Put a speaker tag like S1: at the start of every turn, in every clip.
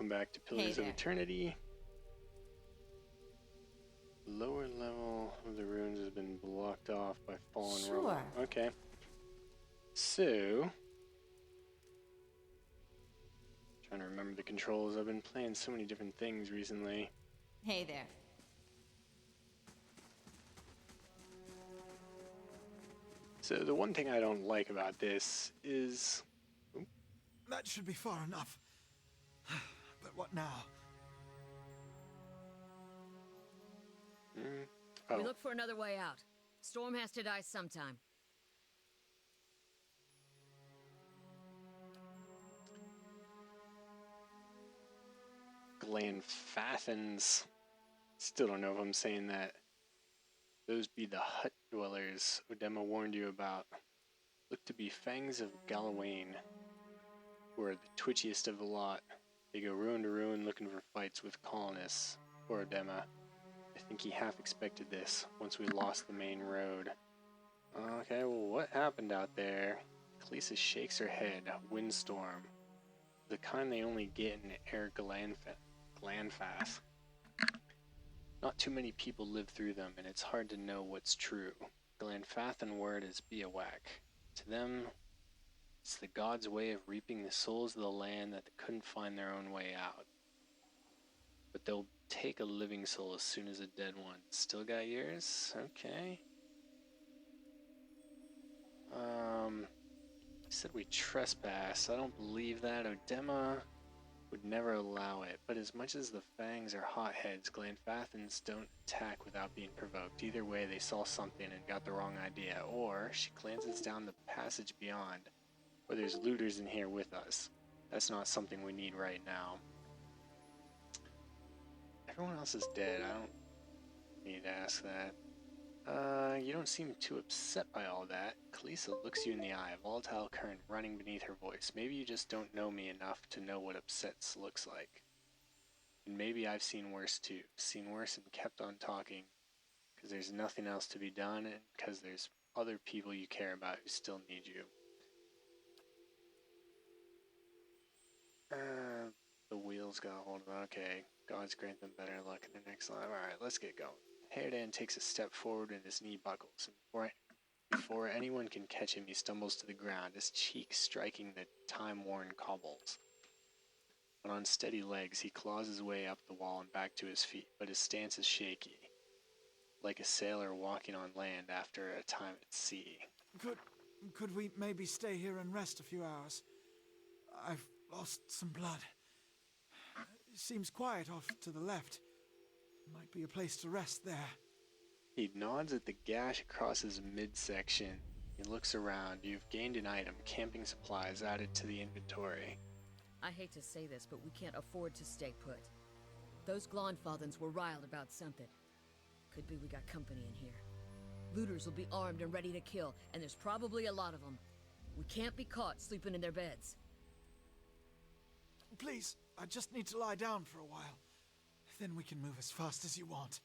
S1: welcome back to Pillars of Eternity. Lower level of the ruins has been blocked off by fallen rubble. Okay. So, trying to remember the controls. I've been playing so many different things recently.
S2: Hey there.
S1: So the one thing I don't like about this is...
S3: That should be far enough. But what now?
S1: Oh.
S4: We look for another way out. Storm has to die sometime.
S1: Glanfathans. Still don't know if I'm saying that. Those be the hut dwellers Odema warned you about. Look to be fangs of Galawain, who are the twitchiest of the lot. They go ruin to ruin looking for fights with colonists, or Odema. I think he half expected this, once we lost the main road. Okay, well what happened out there? Khaleesi shakes her head. Windstorm. The kind they only get in Air Glanfath. Not too many people live through them, and it's hard to know what's true. Glanfathan word is Biawak. To them, it's the gods' way of reaping the souls of the land that couldn't find their own way out. But they'll take a living soul as soon as a dead one. Still got yours? Okay. Said we trespass. I don't believe that. Odema would never allow it, but as much as the fangs are hotheads, Glanfathans don't attack without being provoked. Either way, they saw something and got the wrong idea, or she glances down the passage beyond, or there's looters in here with us. That's not something we need right now. Everyone else is dead. I don't need to ask that. You don't seem too upset by all that. Khaleesi looks you in the eye, a volatile current running beneath her voice. Maybe you just don't know me enough to know what upsets looks like. And maybe I've seen worse too. Seen worse and kept on talking. Because there's nothing else to be done, and because there's other people you care about who still need you. The wheels got hold of it. Okay. Gods grant them better luck in the next life. Alright, let's get going. Harridan takes a step forward and his knee buckles. Before anyone can catch him, he stumbles to the ground, his cheek striking the time-worn cobbles. But on steady legs, he claws his way up the wall and back to his feet, but his stance is shaky, like a sailor walking on land after a time at sea.
S3: Could we maybe stay here and rest a few hours? I've lost some blood. It seems quiet off to the left. Might be a place to rest there.
S1: He nods at the gash across his midsection. He looks around. You've gained an item, camping supplies added to the inventory.
S4: I hate to say this, but we can't afford to stay put. Those Glanfathans were riled about something. Could be we got company in here. Looters will be armed and ready to kill, and there's probably a lot of them. We can't be caught sleeping in their beds.
S3: Please, I just need to lie down for a while. Then we can move as fast as you want.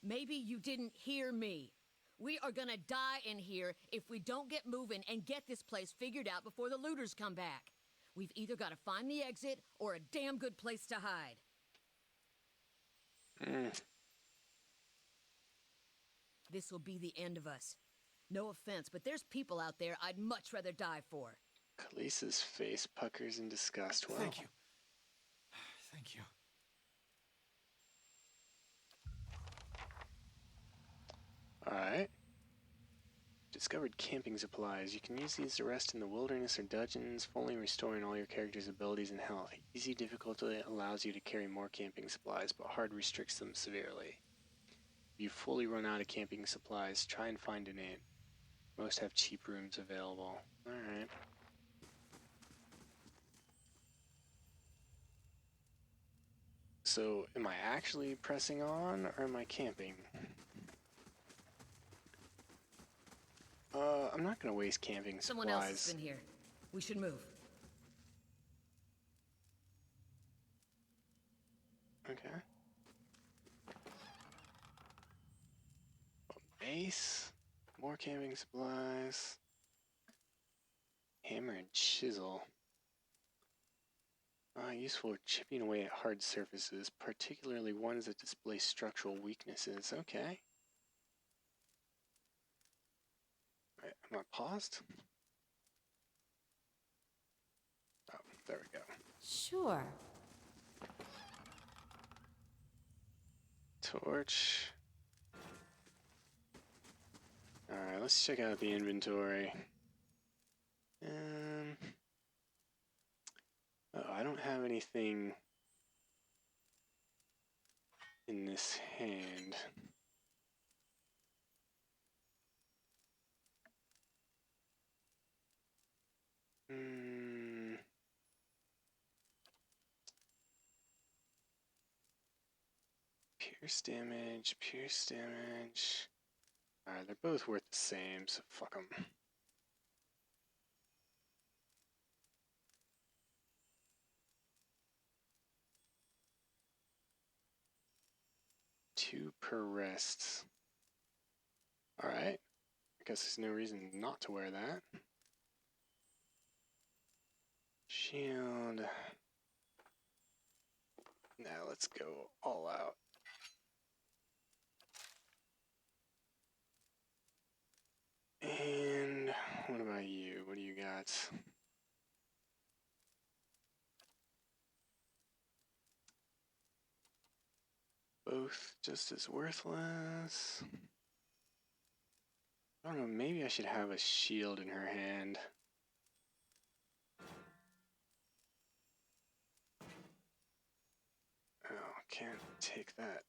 S4: Maybe you didn't hear me. We are gonna die in here if we don't get moving and get this place figured out before the looters come back. We've either got to find the exit or a damn good place to hide. This will be the end of us. No offense, but there's people out there I'd much rather die for.
S1: Khaleesi's face puckers in disgust. Well,
S3: Thank you. Thank you.
S1: Alright. Discovered camping supplies. You can use these to rest in the wilderness or dungeons, fully restoring all your character's abilities and health. Easy difficulty allows you to carry more camping supplies, but hard restricts them severely. If you fully run out of camping supplies, try and find an inn. Most have cheap rooms available. Alright. So, am I actually pressing on, or am I camping? I'm not gonna waste camping supplies.
S4: Someone else has been here. We should move.
S1: Okay. A mace, more camping supplies, hammer and chisel. Useful for chipping away at hard surfaces, particularly ones that display structural weaknesses. Okay. Right, am I paused? Oh, there we go.
S2: Sure.
S1: Torch. Alright, let's check out the inventory. Oh, I don't have anything in this hand. Pierce damage, pierce damage. Alright, they're both worth the same, so fuck them. Two per rest. Alright. I guess there's no reason not to wear that. Shield. Now let's go all out. And what about you? What do you got? Both just as worthless. I don't know, maybe I should have a shield in her hand. Oh, can't take that.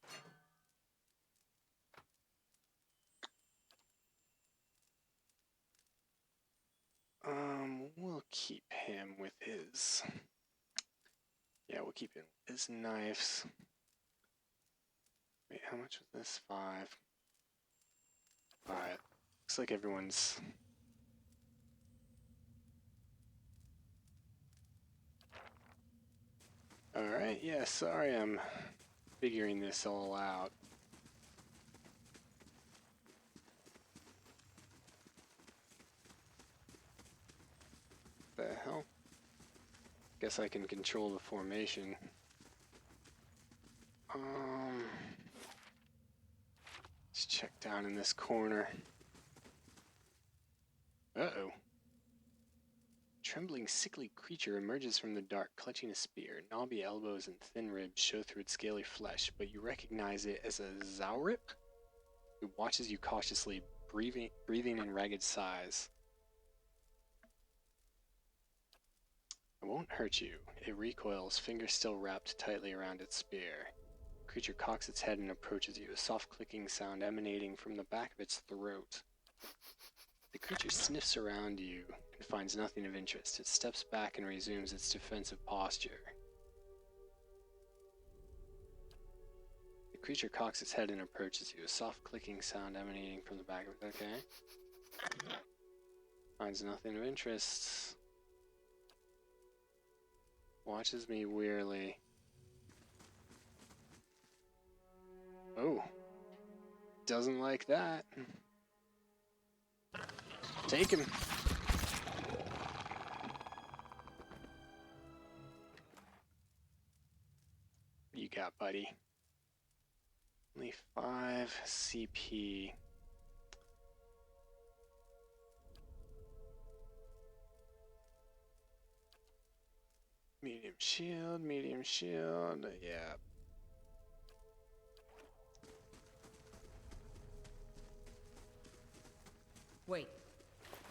S1: We'll keep him with his... Yeah, we'll keep him with his knives. Wait, how much was this? 5. Alright. Looks like everyone's... Alright, yeah, sorry I'm figuring this all out. The hell? Guess I can control the formation. Let's check down in this corner. Uh-oh. Trembling, sickly creature emerges from the dark, clutching a spear. Knobby elbows and thin ribs show through its scaly flesh, but you recognize it as a Zaurip, who watches you cautiously, breathing in ragged sighs. It won't hurt you. It recoils, fingers still wrapped tightly around its spear. The creature cocks its head and approaches you, a soft clicking sound emanating from the back of its throat. The creature sniffs around you and finds nothing of interest. It steps back and resumes its defensive posture. The creature cocks its head and approaches you, a soft clicking sound emanating from the back of it. Okay. Finds nothing of interest. Watches me wearily. Oh. Doesn't like that. Take him. What do you got, buddy? Only 5 CP. Medium shield, yeah.
S4: Wait,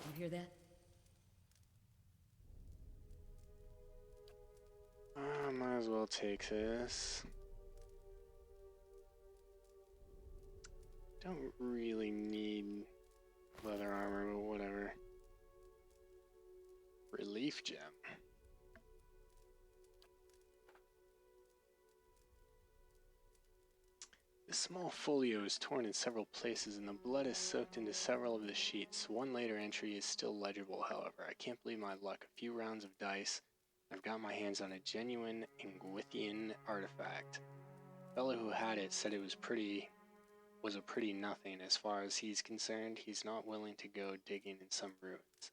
S4: you hear that?
S1: Might as well take this. Don't really need leather armor, but whatever. Relief gem. The small folio is torn in several places and the blood is soaked into several of the sheets. One later entry is still legible, however. I can't believe my luck. A few rounds of dice, I've got my hands on a genuine Ingwithian artifact. The fellow who had it said it was a pretty nothing. As far as he's concerned, he's not willing to go digging in some ruins.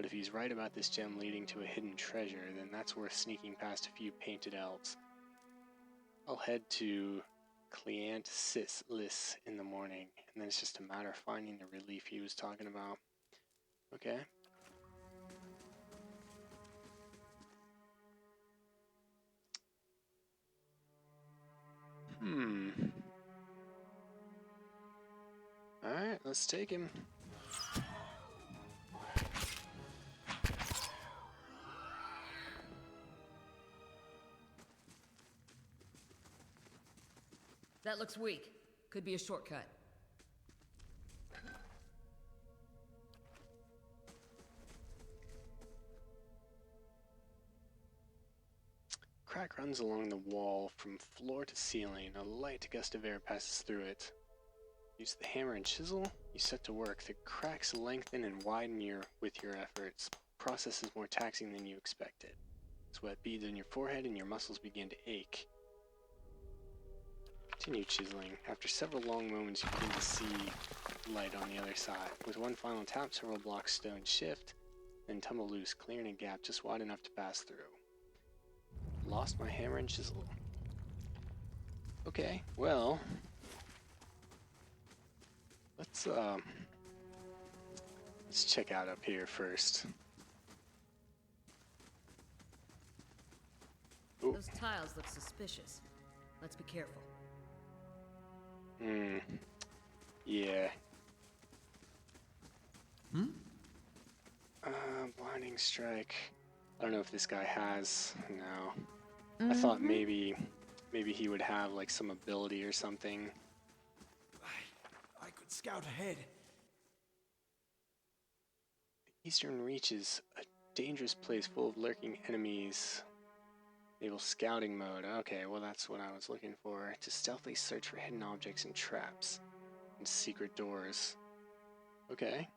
S1: But if he's right about this gem leading to a hidden treasure, then that's worth sneaking past a few painted elves. I'll head to Cilant Lis in the morning, and then it's just a matter of finding the relief he was talking about. Okay. Alright, let's take him.
S4: That looks weak. Could be a shortcut.
S1: Crack runs along the wall from floor to ceiling. A light gust of air passes through it. Use the hammer and chisel. You set to work. The cracks lengthen and widen with your efforts. Process is more taxing than you expected. Sweat beads on your forehead and your muscles begin to ache. Continue chiseling. After several long moments, you begin to see light on the other side. With one final tap, several blocks stone shift, then tumble loose, clearing a gap just wide enough to pass through. Lost my hammer and chisel. Okay, well, let's check out up here first. Ooh.
S4: Those tiles look suspicious. Let's be careful.
S1: Yeah. Blinding strike. I don't know if this guy has. No. I thought maybe he would have like some ability or something.
S3: I could scout ahead.
S1: The Eastern Reach is a dangerous place full of lurking enemies. Enable scouting mode. Okay, well that's what I was looking for. To stealthily search for hidden objects and traps. And secret doors. Okay.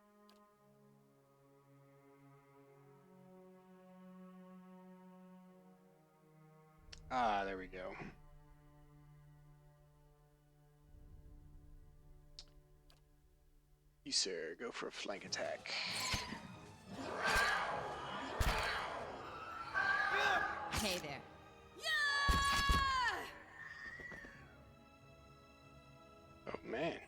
S1: Ah, there we go. You, sir, go for a flank attack.
S4: Hey there.
S1: Oh, man.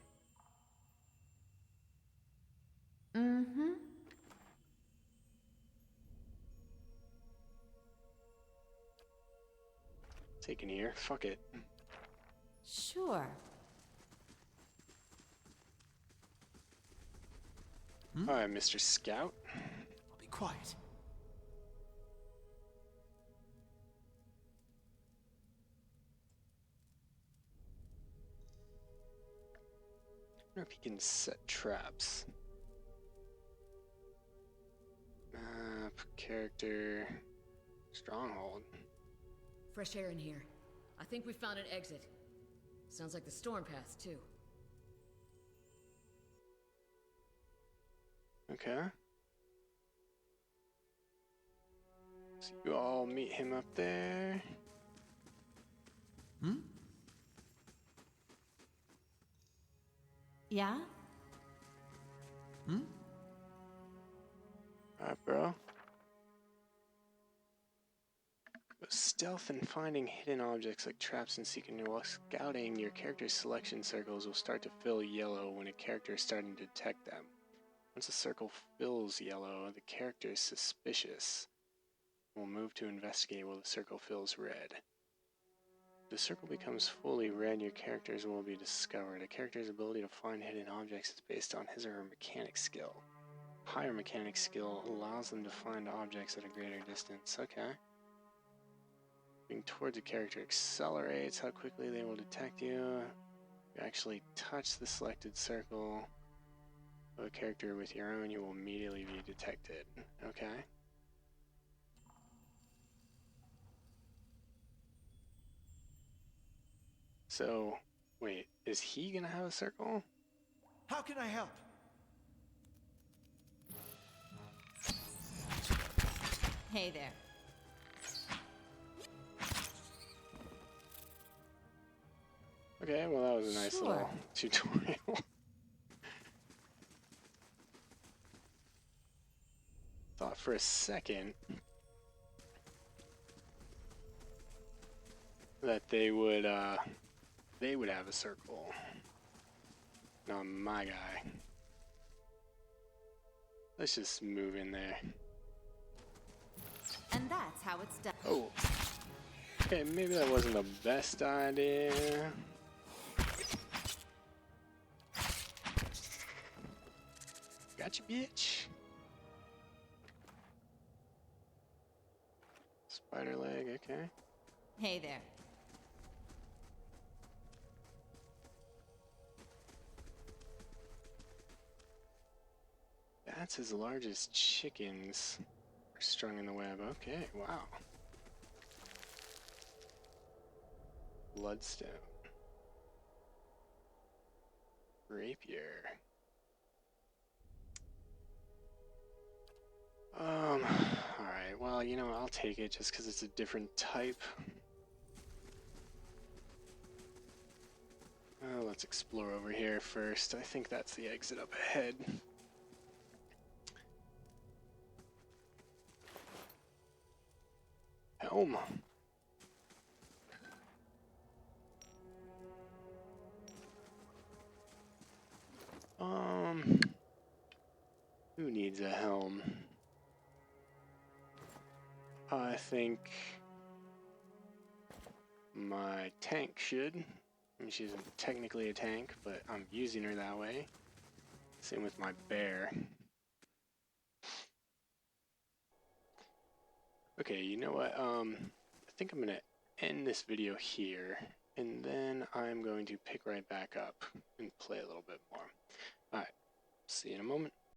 S1: Taking here. Fuck it.
S2: Sure.
S1: Alright, Mr. Scout.
S3: I'll be quiet.
S1: I wonder if he can set traps. Map, character, stronghold.
S4: Fresh air in here. I think we found an exit. Sounds like the storm path, too.
S1: Okay. So you all meet him up there.
S2: Yeah?
S1: Alright, bro. But stealth and finding hidden objects like traps and seeking while scouting, your character's selection circles will start to fill yellow when a character is starting to detect them. Once a circle fills yellow, the character is suspicious. We'll move to investigate while the circle fills red. If the circle becomes fully red, your characters will be discovered. A character's ability to find hidden objects is based on his or her mechanic skill. Higher mechanic skill allows them to find objects at a greater distance. Okay. Moving towards a character accelerates how quickly they will detect you. You actually touch the selected circle of a character with your own, you will immediately be detected. Okay. So, wait, is he gonna have a circle?
S3: How can I help?
S2: Hey there.
S1: Okay, well that was a nice
S2: Sure.
S1: little tutorial. Thought for a second that they would have a circle. Not my guy. Let's just move in there.
S2: And that's how it's done.
S1: Oh. Okay, maybe that wasn't the best idea. Gotcha, bitch. Spider leg, okay.
S2: Hey there.
S1: That's as large as chickens are strung in the web. Okay, wow. Bloodstone. Rapier. Alright, well, you know, I'll take it just because it's a different type. Let's explore over here first. I think that's the exit up ahead. Helm. Who needs a helm? I think my tank should. I mean, she isn't technically a tank, but I'm using her that way. Same with my bear. Okay, you know what? I think I'm gonna end this video here, and then I'm going to pick right back up and play a little bit more. Alright, see you in a moment.